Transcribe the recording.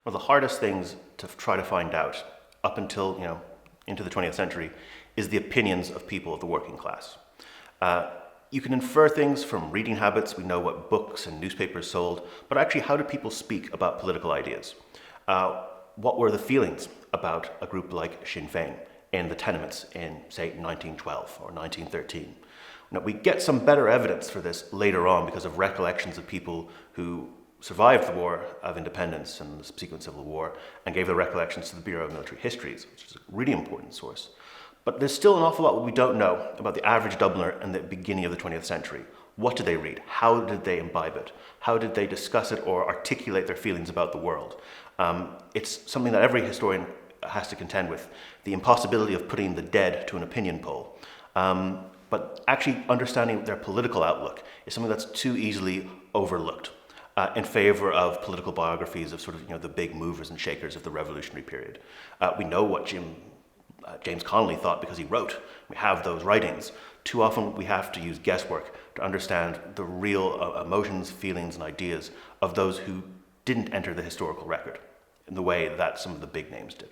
one of the hardest things to try to find out up until, into the 20th century is the opinions of people of the working class. You can infer things from reading habits. We know what books and newspapers sold, but actually, how do people speak about political ideas? What were the feelings about a group like Sinn Féin in the tenements in, say, 1912 or 1913? Now, we get some better evidence for this later on because of recollections of people who survived the War of Independence and the subsequent Civil War and gave their recollections to the Bureau of Military Histories, which is a really important source. But there's still an awful lot we don't know about the average Dubliner in the beginning of the 20th century. What did they read? How did they imbibe it? How did they discuss it or articulate their feelings about the world? It's something that every historian has to contend with, the impossibility of putting the dead to an opinion poll. But actually understanding their political outlook is something that's too easily overlooked in favor of political biographies of the big movers and shakers of the revolutionary period. We know what James Connolly thought because he wrote. We have those writings. Too often we have to use guesswork to understand the real emotions, feelings, and ideas of those who didn't enter the historical record in the way that some of the big names did.